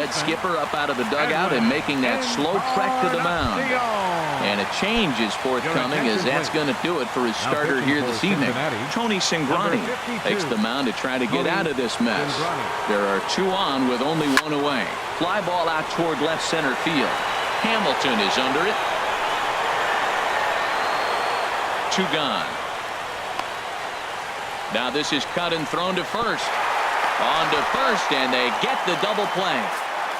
added skipper up out of the dugout and making that slow trek to the mound. And a change is forthcoming, as that's going to do it for his starter here this evening. Tony Cingrani takes the mound to try to get out of this mess. There are 2 on with only 1 away. Fly ball out toward left center field. Hamilton is under it. 2 gone. Now this is cut and thrown to first. On to first, and they get the double play.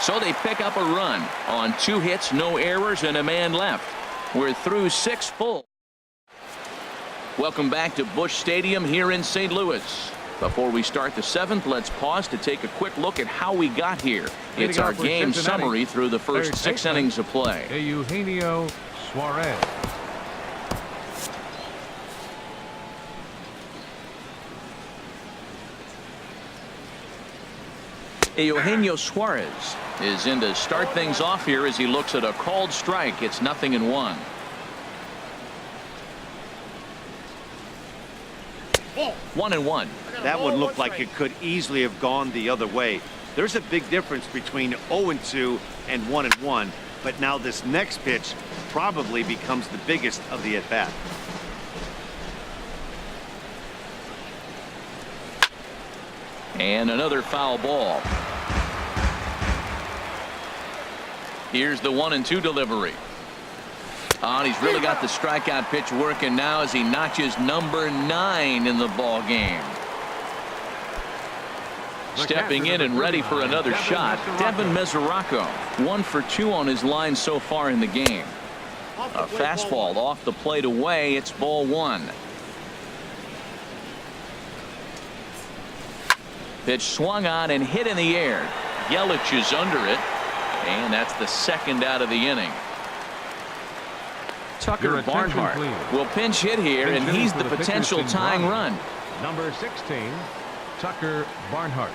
So they pick up a run on 2 hits, no errors, and a man left. We're through 6 full. Welcome back to Busch Stadium here in St. Louis. Before we start the 7th, let's pause to take a quick look at how we got here. It's our game summary through the first 6 innings of play. Eugenio Suarez. Eugenio Suarez is in to start things off here as he looks at a called strike. It's 0-1. One and one. That one looked like it could easily have gone the other way. There's a big difference between 0-2 and 1-1, but now this next pitch probably becomes the biggest of the at-bat. And another foul ball. Here's the 1-2 delivery. And he's really got the strikeout pitch working now as he notches number 9 in the ball game. Stepping in and ready for another shot, Devin Mesoraco. 1 for 2 on his line so far in the game. A fastball off the plate away. It's ball 1. Pitch swung on and hit in the air. Yelich is under it, and that's the 2nd out of the inning. Tucker Barnhart will pinch hit here, and he's the potential tying run. Number 16, Tucker Barnhart.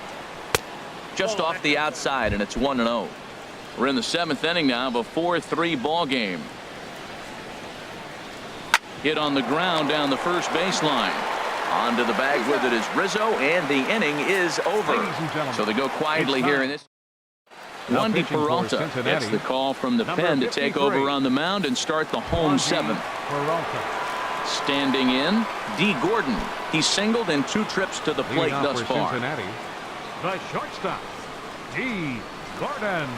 Just off the outside, and it's 1-0. We're in the 7th inning now of a 4-3 ball game. Hit on the ground down the first baseline. Onto the bag with it is Rizzo, and the inning is over. So they go quietly here in this. Wandy Peralta gets the call from the pen to take over on the mound and start the home 7th. Standing in, D. Gordon. He's singled in 2 trips to the plate thus far. The shortstop, D. Gordon.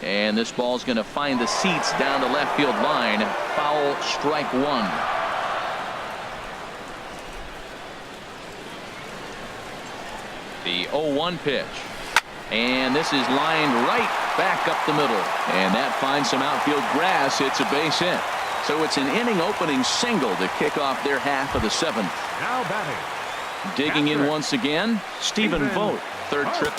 And this ball's going to find the seats down the left field line. Foul, strike 1. The 0-1 pitch. And this is lined right back up the middle. And that finds some outfield grass. It's a base hit. So it's an inning opening single to kick off their half of the 7th. Now batting. Digging in once again, Stephen Vogt. 3rd trip.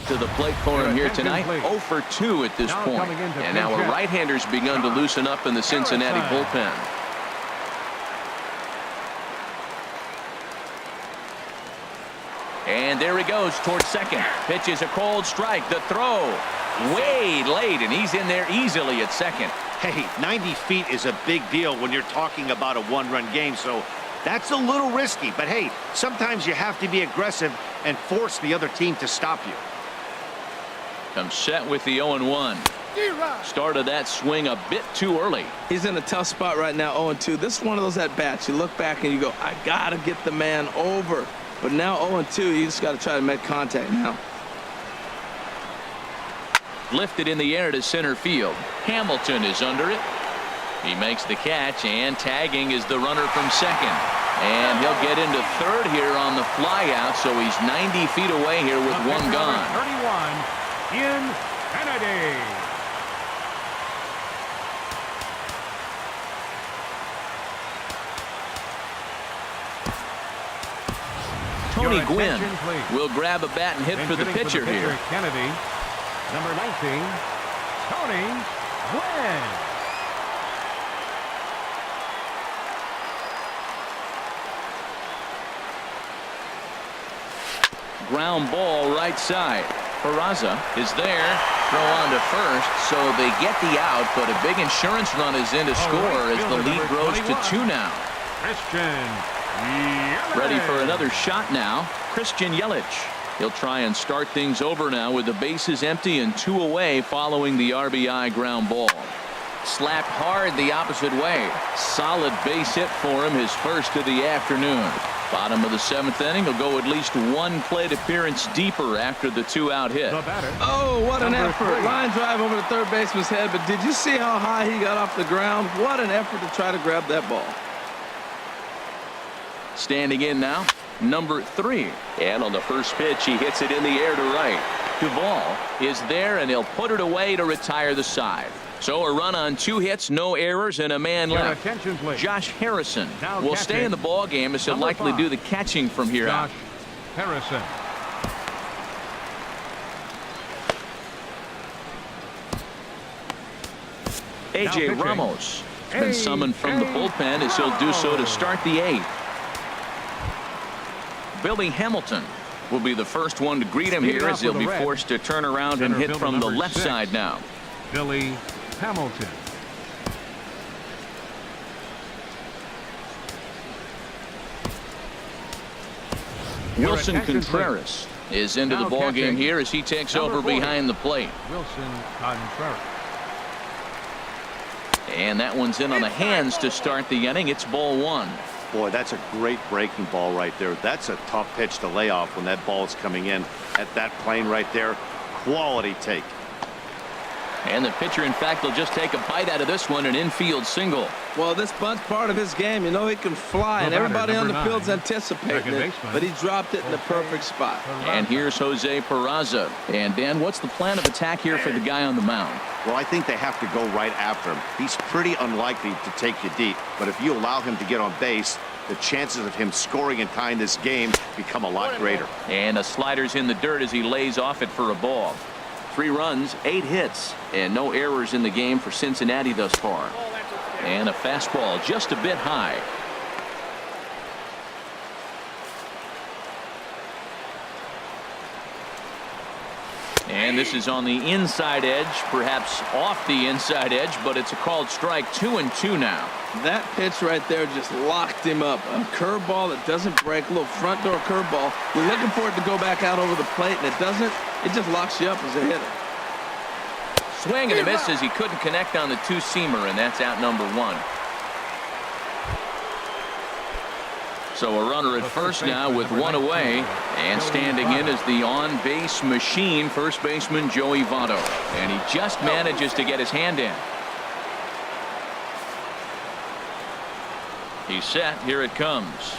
To the plate for him here tonight. 0 for 2 at this point. And now a right-hander's begun to loosen up in the Cincinnati bullpen. And there he goes towards second. Pitch is a cold strike. The throw way late, and he's in there easily at second. Hey, 90 feet is a big deal when you're talking about a 1-run game, so that's a little risky. But hey, sometimes you have to be aggressive and force the other team to stop you. Comes set with the 0-1. Started that swing a bit too early. He's in a tough spot right now, 0-2. This is one of those at-bats. You look back and you go, I got to get the man over. But now 0-2, you just got to try to make contact now. Lifted in the air to center field. Hamilton is under it. He makes the catch, and tagging is the runner from second. And he'll get into 3rd here on the fly out, so he's 90 feet away here with 1 gone. 31. In Kennedy. Tony Gwynn will grab a bat and hit for the pitcher here. Kennedy, number 19, Tony Gwynn. Ground ball right side. Peraza is there. Throw on to first, so they get the out, but a big insurance run is in to score as the lead grows to 2 now. Ready for another shot now. Christian Yelich. He'll try and start things over now with the bases empty and 2 away following the RBI ground ball. Slapped hard the opposite way. Solid base hit for him, his first of the afternoon. Bottom of the 7th inning. He'll go at least 1 plate appearance deeper after the 2-out hit. Oh, what an effort. Line drive over the third baseman's head, but did you see how high he got off the ground? What an effort to try to grab that ball. Standing in now, number 3. And on the first pitch, he hits it in the air to right. Duvall is there, and he'll put it away to retire the side. So a run on 2 hits, no errors, and a man left. Josh Harrison will stay in the ball game as he'll likely do the catching from here out. Harrison. A.J. Ramos has been summoned from the bullpen as he'll do so to start the 8th. Billy Hamilton will be the first one to greet him here as he'll be forced to turn around and hit from the left side now. Billy Hamilton. Wilson Contreras is into the ball game here as he takes over behind the plate. Wilson Contreras. And that one's in on the hands to start the inning. It's ball 1. Boy, that's a great breaking ball right there. That's a tough pitch to lay off when that ball is coming in at that plane right there. Quality take. And the pitcher, in fact, will just take a bite out of this one, an infield single. Well, this bunt's part of his game. You know he can fly, and everybody on the field's anticipating it, but he dropped it in the perfect spot. And here's Jose Peraza. And, Dan, what's the plan of attack here for the guy on the mound? Well, I think they have to go right after him. He's pretty unlikely to take you deep, but if you allow him to get on base, the chances of him scoring and tying this game become a lot greater. And a slider's in the dirt as he lays off it for a ball. 3 runs, 8 hits, and no errors in the game for Cincinnati thus far. And a fastball just a bit high. And this is on the inside edge, perhaps off the inside edge, but it's a called strike. 2-2 now. That pitch right there just locked him up. A curveball that doesn't break, a little front door curveball. You're looking for it to go back out over the plate, and it doesn't. It just locks you up as a hitter. Swing and a miss as he couldn't connect on the 2-seamer, and that's out number 1. So a runner at first now with 1 away, and standing in is the on-base machine, first baseman Joey Votto, and he just manages to get his hand in. He's set. Here it comes.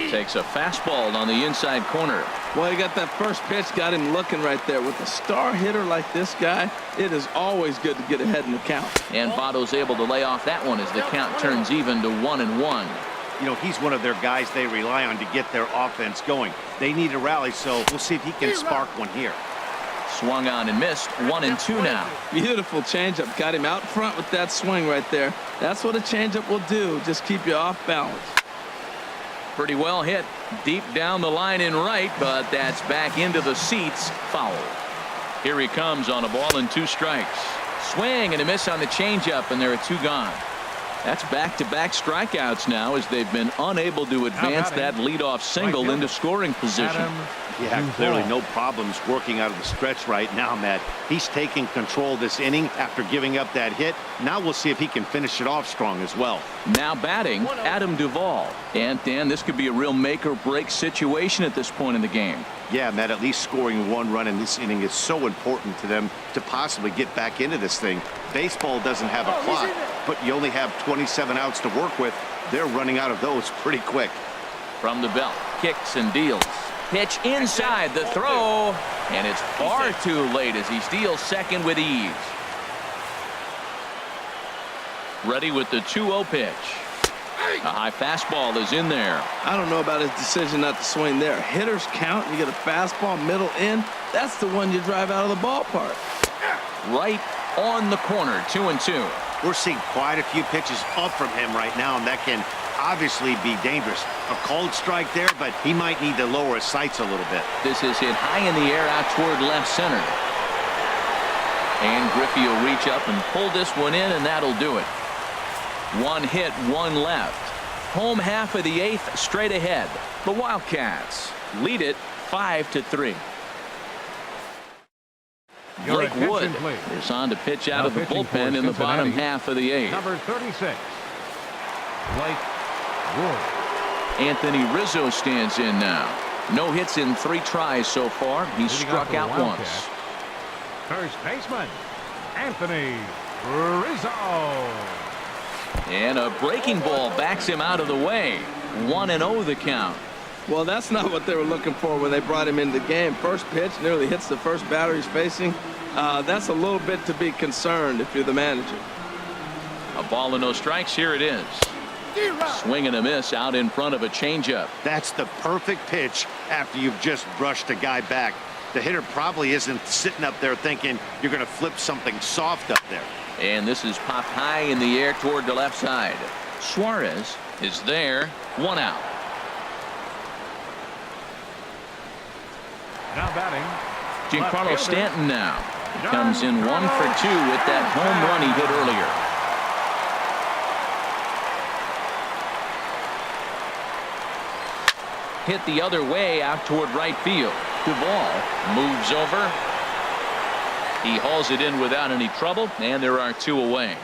Takes a fastball on the inside corner. Well, he got that first pitch, got him looking right there. With a star hitter like this guy, it is always good to get ahead in the count. And Votto's able to lay off that one as the count turns even to 1-1. You know, he's one of their guys they rely on to get their offense going. They need a rally, so we'll see if he can spark one here. Swung on and missed. 1-2 now. Beautiful changeup. Got him out front with that swing right there. That's what a changeup will do. Just keep you off balance. Pretty well hit deep down the line in right, but that's back into the seats. Foul. Here he comes on a ball and 2 strikes. Swing and a miss on the changeup, and there are 2 gone. That's back-to-back strikeouts now as they've been unable to advance that leadoff single into scoring position. Yeah, clearly no problems working out of the stretch right now, Matt. He's taking control this inning after giving up that hit. Now we'll see if he can finish it off strong as well. Now batting, Adam Duvall. And, Dan, this could be a real make-or-break situation at this point in the game. Yeah, Matt, at least scoring 1 run in this inning is so important to them to possibly get back into this thing. Baseball doesn't have a clock, but you only have 27 outs to work with. They're running out of those pretty quick. From the belt, kicks and deals. Pitch inside the throw, and it's far too late as he steals second with ease. Ready with the 2-0 pitch. A high fastball is in there. I don't know about his decision not to swing there. Hitters count. You get a fastball middle in. That's the one you drive out of the ballpark. Right on the corner. 2-2. We're seeing quite a few pitches up from him right now, and that can obviously be dangerous. A called strike there, but he might need to lower his sights a little bit. This is hit high in the air out toward left center. And Griffey will reach up and pull this one in, and that'll do it. One hit, one left. Home half of the eighth, straight ahead. The Wildcats lead it 5-3. Blake Wood is on to pitch out of the bullpen in the bottom half of the eighth. Number 36, Blake Wood. Anthony Rizzo stands in now. No hits in 3 tries so far. He's struck out once. First baseman, Anthony Rizzo. And a breaking ball backs him out of the way. 1-0 the count. Well, that's not what they were looking for when they brought him into the game. First pitch nearly hits the first batter he's facing. That's a little bit to be concerned if you're the manager. A ball and no strikes. Here it is. Swing and a miss out in front of a changeup. That's the perfect pitch after you've just brushed a guy back. The hitter probably isn't sitting up there thinking you're going to flip something soft up there. And this is popped high in the air toward the left side. Suarez is there. 1 out. Now batting, Giancarlo Stanton now. He comes in 1 for 2 with that home run he hit earlier. Hit the other way out toward right field. Duvall moves over. He hauls it in without any trouble, and there are 2 away.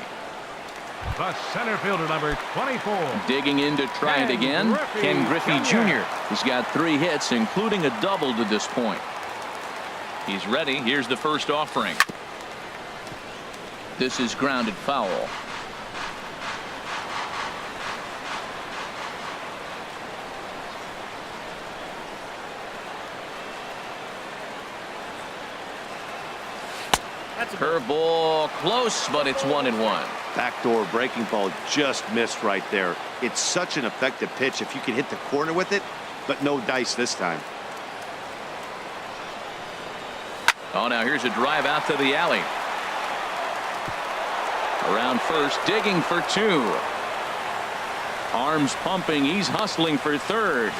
the center fielder, number 24. Digging in to try it again. Ken Griffey Jr. He's got 3 hits, including a double to this point. He's ready. Here's the first offering. This is grounded foul. Curveball close, but it's 1-1. Backdoor breaking ball just missed right there. It's such an effective pitch if you can hit the corner with it, but no dice this time. Oh, now here's a drive out to the alley. Around first, digging for 2. Arms pumping, he's hustling for third.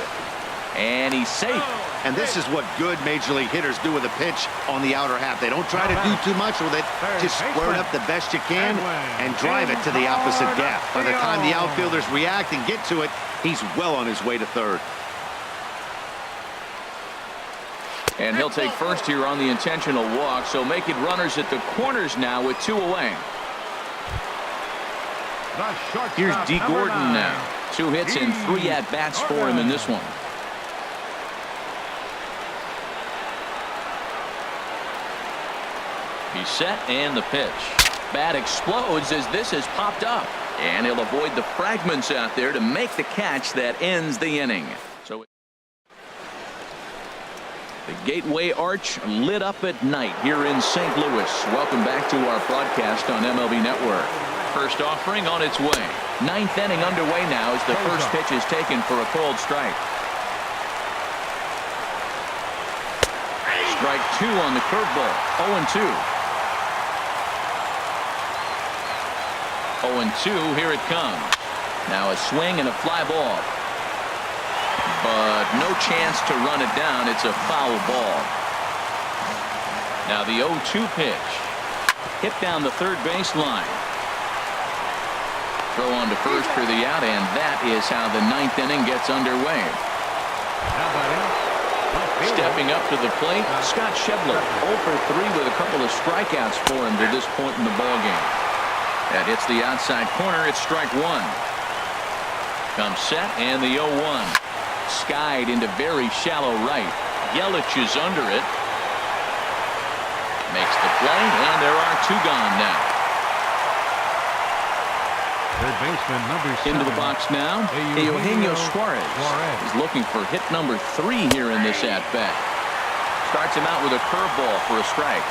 And he's safe. And this is what good major league hitters do with a pitch on the outer half. They don't try to do too much with it. Just square it up the best you can and drive it to the opposite gap. By the time the outfielders react and get to it, he's well on his way to third. And he'll take first here on the intentional walk, so making runners at the corners now with 2 away. Here's D. Gordon now. 2 hits and 3 at-bats for him in this one. He's set, and the pitch. Bat explodes as this has popped up. And he'll avoid the fragments out there to make the catch that ends the inning. So the Gateway Arch lit up at night here in St. Louis. Welcome back to our broadcast on MLB Network. First offering on its way. 9th inning underway now as the first pitch is taken for a called strike. Strike 2 on the curveball. 0-2. 0-2, here it comes. Now a swing and a fly ball. But no chance to run it down. It's a foul ball. Now the 0-2 pitch. Hit down the third baseline. Throw on to first for the out, and that is how the 9th inning gets underway. Stepping up to the plate, Scott Schebler, 0 for 3 with a couple of strikeouts for him to this point in the ballgame. That hits the outside corner. It's strike 1. Comes set, and the 0-1. Skied into very shallow right. Yelich is under it. Makes the play, and there are 2 gone now. Third baseman number 7. Into the box now, Eugenio Suarez is looking for hit number 3 here in this at-bat. Starts him out with a curveball for a strike.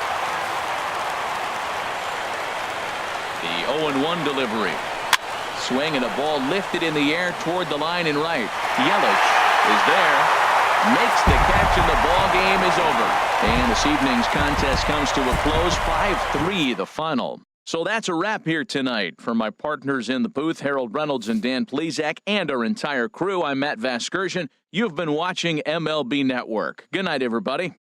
The 0-1 delivery. Swing and a ball lifted in the air toward the line and right. Yelich is there. Makes the catch, and the ball game is over. And this evening's contest comes to a close. 5-3 the final. So that's a wrap here tonight. For my partners in the booth, Harold Reynolds and Dan Plezak, and our entire crew, I'm Matt Vasgersian. You've been watching MLB Network. Good night, everybody.